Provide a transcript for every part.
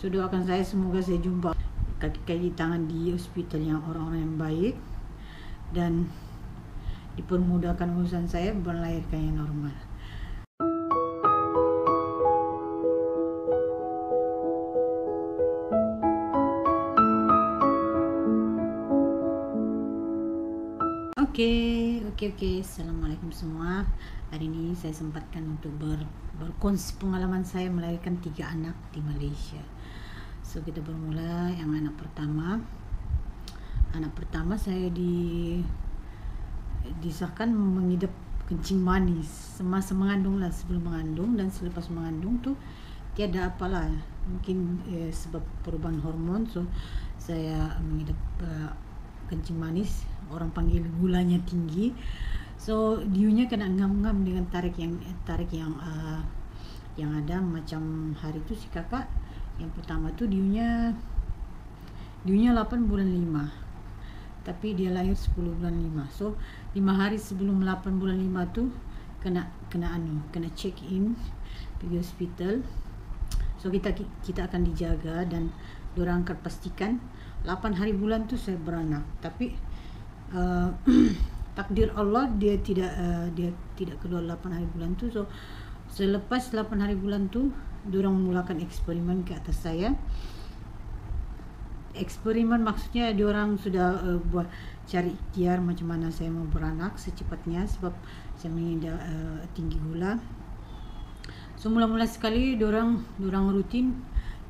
So doakan saya semoga saya jumpa kaki tangan di hospital yang orang-orang yang baik dan dipermudahkan urusan saya melahirkan yang normal. Oke. Assalamualaikum semua. Hari ini saya sempatkan untuk berkongsi pengalaman saya melahirkan 3 anak di Malaysia. So kita bermula yang anak pertama. Anak pertama saya disahkan mengidap kencing manis semasa mengandung lah, sebelum mengandung dan selepas mengandung tuh tiada apalah, mungkin sebab perubahan hormon. So saya mengidap kencing manis, orang panggil gulanya tinggi. So diunya kena ngam-ngam dengan tarik yang ada macam hari itu si kakak yang pertama tuh diunya 8 bulan 5, tapi dia lahir 10 bulan 5. So 5 hari sebelum 8 bulan 5 tuh kena check in pergi hospital. So kita akan dijaga dan dorang akan pastikan 8 hari bulan tuh saya beranak. Tapi takdir Allah dia tidak keluar 8 hari bulan tuh. So selepas 8 hari bulan tuh dorang memulakan eksperimen ke atas saya. Eksperimen maksudnya diorang sudah buat cari ikhtiar macam mana saya mau beranak secepatnya sebab saya mengidap tinggi gula. So mula-mula sekali dorang rutin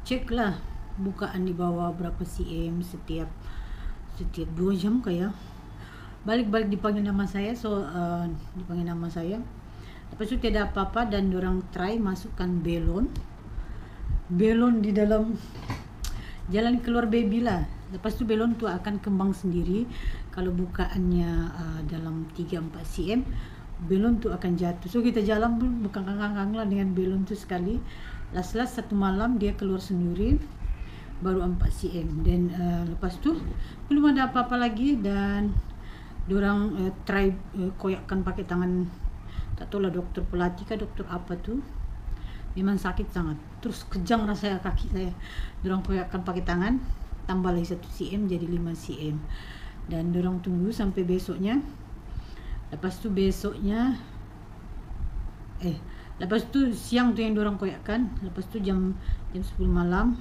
cek lah bukaan di bawah berapa cm setiap 2 jam kayak. Balik dipanggil nama saya. So dipanggil nama saya, lepas itu tidak apa-apa dan dorang try masukkan belon di dalam jalan keluar baby lah. Lepas itu belon tu akan kembang sendiri. Kalau bukaannya dalam 3-4 cm, belon tu akan jatuh. So kita jalan pun bekang-kang lah dengan belon tu sekali. Last satu malam dia keluar sendiri baru 4 cm. Dan lepas tu belum ada apa-apa lagi dan dorang try koyakkan pakai tangan, tak tahu lah doktor pelatih kah doktor apa tu, memang sakit sangat. Terus kejang rasanya kaki saya. Dorang koyakkan pakai tangan, tambah lagi 1 cm jadi 5 cm. Dan dorang tunggu sampai besoknya. Lepas tu siang tu yang dorang koyakkan. Lepas tu jam 10 malam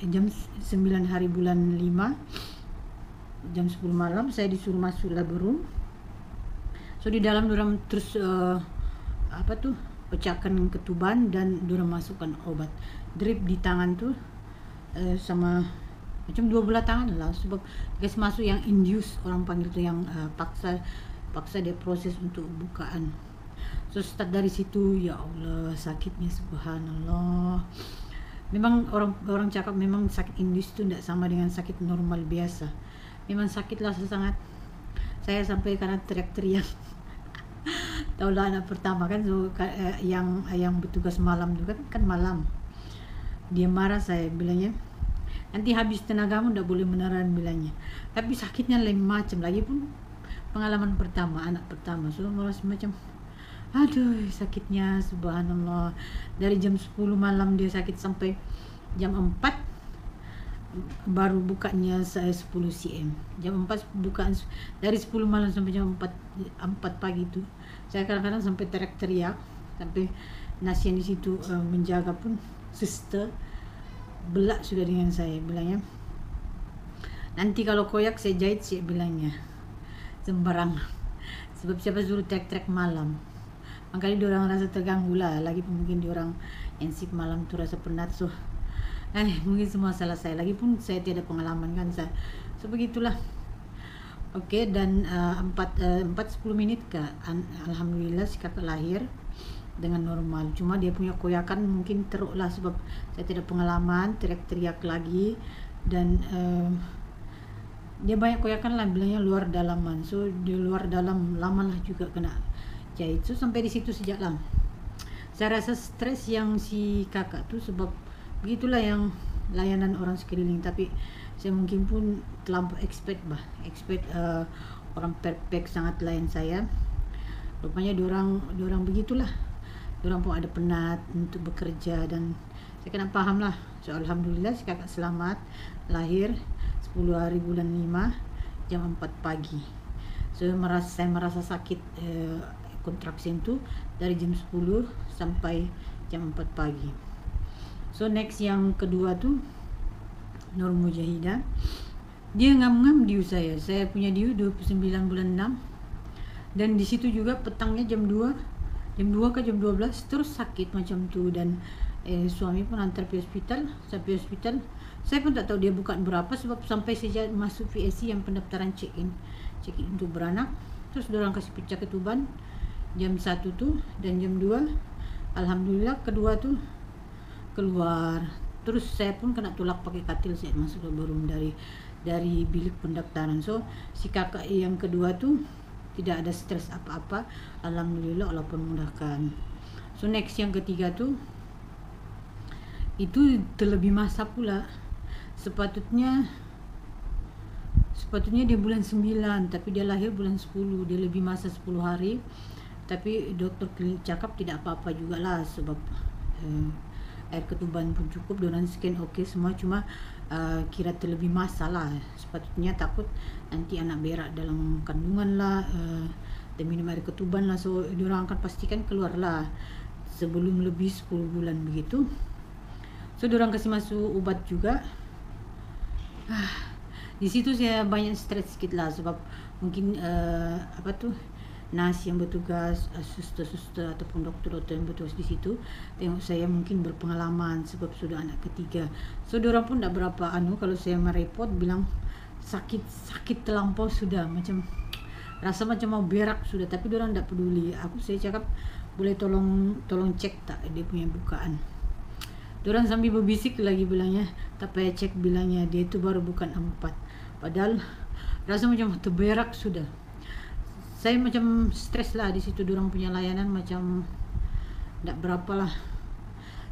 jam 9 hari bulan 5 jam 10 malam saya disuruh masuk labor room. So di dalam dorang terus pecahkan ketuban dan dorang masukkan obat drip di tangan tu sama macam 2 belah tangan lah, sebab guys masuk yang induce orang panggil tu, yang paksa dia proses untuk bukaan. So start dari situ, ya Allah sakitnya subhanallah. Memang orang cakap memang sakit induce tu tidak sama dengan sakit normal biasa. Memang sakitlah sangat. Saya sampai karena teriak-teriak. Taulah anak pertama kan, so, yang bertugas malam tu kan malam. Dia marah saya, bilangnya nanti habis tenagamu tidak boleh meneran, bilangnya. Tapi sakitnya lain macam, lagi pun pengalaman pertama, anak pertama. So merasa macam aduh sakitnya subhanallah. Dari jam 10 malam dia sakit sampai jam 4 baru bukanya saya 10 cm. Jam 4 bukaan, dari 10 malam sampai jam 4 pagi itu saya kadang-kadang sampai teriak-teriak, sampai nasi yang di situ menjaga pun sister belak sudah dengan saya, bilangnya nanti kalau koyak saya jahit sih, bilangnya sembarang. Sebab siapa suruh teriak-teriak malam. Makanya diorang rasa terganggu lah, lagi mungkin diorang yang sip malam tu rasa penat. So mungkin semua salah saya, lagi pun saya tiada pengalaman kan saya. So begitulah. Oke, dan 4-10 menit alhamdulillah si kakak lahir dengan normal. Cuma dia punya koyakan mungkin teruk lah sebab saya tidak pengalaman, teriak-teriak lagi. Dan dia banyak koyakan lah, bilangnya luar dalaman. So di luar dalam lama lah juga kena jahit. So sampai di situ sejak lah. Saya rasa stres yang si kakak tu sebab begitulah yang layanan orang sekeliling. Tapi saya mungkin pun terlampau expect orang perfect sangat layan saya. Rupanya diorang begitulah. Diorang pun ada penat untuk bekerja dan saya kena paham lah. So alhamdulillah si kakak selamat, lahir 10 hari bulan 5 jam 4 pagi. So saya merasa sakit kontraksi itu dari jam 10 sampai jam 4 pagi. So next yang kedua tuh Nur Mujahidah, dia ngam-ngam diu saya punya diu 29 bulan 6, dan di situ juga petangnya jam 2 ke jam 12 terus sakit macam tuh. Dan suami pun antar pergi hospital, sampai hospital saya pun tak tahu dia bukan berapa, sebab sampai sejak masuk VSC yang pendaftaran check-in untuk beranak, terus diorang kasih pecah ketuban jam 1 tuh, dan jam 2 alhamdulillah kedua tuh keluar. Terus saya pun kena tolak pakai katil saya masuk ke room dari bilik pendaftaran. So si kakak yang kedua tuh tidak ada stres apa-apa, alhamdulillah, Allah pun mudahkan. So next yang ketiga tuh itu terlebih masa pula. Sepatutnya dia bulan 9, tapi dia lahir bulan 10, dia lebih masa 10 hari. Tapi dokter klinik cakap tidak apa-apa juga lah, sebab air ketuban pun cukup, dorang scan oke semua, cuma kira terlebih masa lah. Sepatutnya takut nanti anak berak dalam kandungan lah, dan minum air ketuban lah. So dorang akan pastikan keluar lah sebelum lebih 10 bulan begitu. So dorang kasih masuk obat juga. Di situ saya banyak stres sedikit lah, sebab mungkin nas yang bertugas, suster-suster ataupun dokter-dokter yang bertugas di situ tengok saya mungkin berpengalaman sebab sudah anak ketiga. So dorang pun tak berapa kalau saya merepot bilang sakit terlampau sudah, macam rasa macam mau berak sudah, tapi dorang tak peduli. Saya cakap boleh tolong cek tak dia punya bukaan. Dorang sambil berbisik lagi bilangnya, tak payah cek, bilangnya dia itu baru bukan 4. Padahal rasa macam terberak sudah. Saya macam stres lah di situ, dorang punya layanan macam tak berapa lah.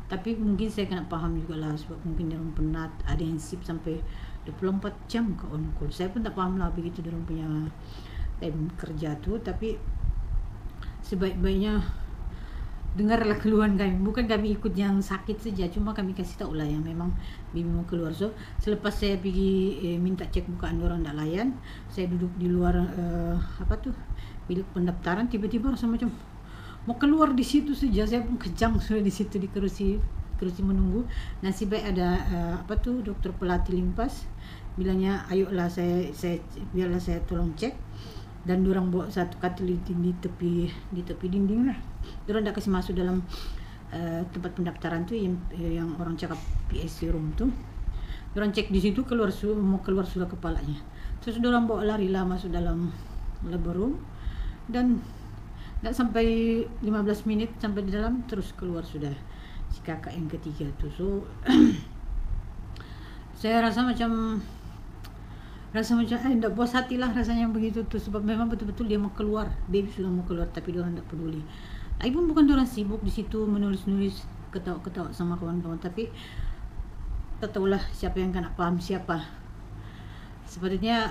Tapi mungkin saya kena paham juga lah, sebab mungkin dorang penat, ada yang sip sampai 24 jam ke on call. Saya pun tak paham lah begitu dorang punya time kerja tu. Tapi sebaik-baiknya dengarlah keluhan kami, bukan kami ikut yang sakit saja, cuma kami kasih tahu lah yang memang bibi mau keluar. So selepas saya pergi minta cek bukaan orang tak layan, saya duduk di luar bilik pendaftaran, tiba-tiba rasa macam mau keluar di situ saja. Saya pun kejang sudah di situ di kerusi menunggu. Nasib baik ada dokter pelatih limpas, bilangnya ayolah biarlah saya tolong cek. Dan dorang bawa satu katil di tepi dinding lah. Dorang tak kasih masuk dalam tempat pendaftaran tu yang orang cakap PSC room tu. Dorang cek di situ, mau keluar sudah kepalanya. Terus dorang bawa lari lah masuk dalam labor room, dan tak sampai 15 minit sampai di dalam, terus keluar sudah si kakak yang ketiga tu. So saya rasa macam tak puas hati lah rasanya begitu tu, sebab memang betul-betul dia mau keluar, baby sudah mau keluar, tapi diorang tak peduli. Lagi pun bukan diorang sibuk di situ menulis-nulis, ketawa-ketawa sama kawan-kawan, tapi tak tahulah siapa yang kena paham siapa. Sepatutnya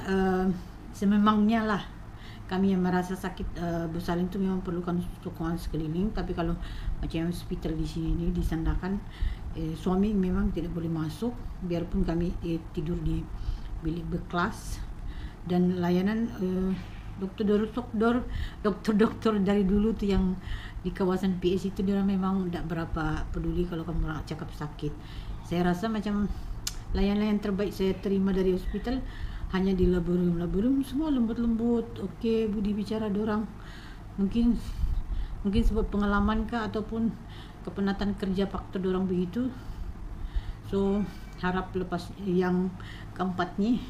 sememangnya lah kami yang merasa sakit bersalin tu memang perlukan sokongan sekeliling. Tapi kalau macam hospital di sini ni di Sandakan, suami memang tidak boleh masuk, biarpun kami tidur di bilik berkelas. Dan layanan dokter dari dulu tu yang di kawasan PS itu, dia memang tak berapa peduli kalau kamu nak cakap sakit. Saya rasa macam layanan terbaik saya terima dari hospital hanya di laboratorium semua lembut-lembut, okey, budi bicara dorang. Mungkin sebab pengalaman kah ataupun kepenatan kerja faktor dorang begitu. So harap lepas yang keempat ni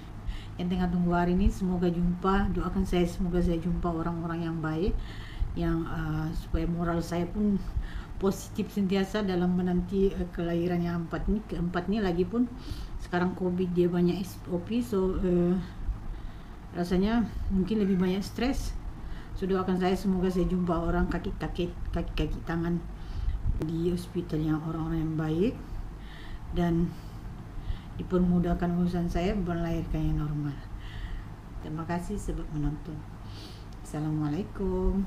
yang tengah tunggu hari ni, semoga jumpa, doakan saya semoga saya jumpa orang-orang yang baik, yang supaya moral saya pun positif sentiasa dalam menanti kelahiran yang keempat ni. Lagi pun sekarang COVID dia banyak SOP, so rasanya mungkin lebih banyak stres. So doakan saya semoga saya jumpa orang kaki tangan di hospital yang orang-orang yang baik, dan dipermudahkan urusan saya melahirkan yang normal. Terima kasih sebab menonton. Assalamualaikum.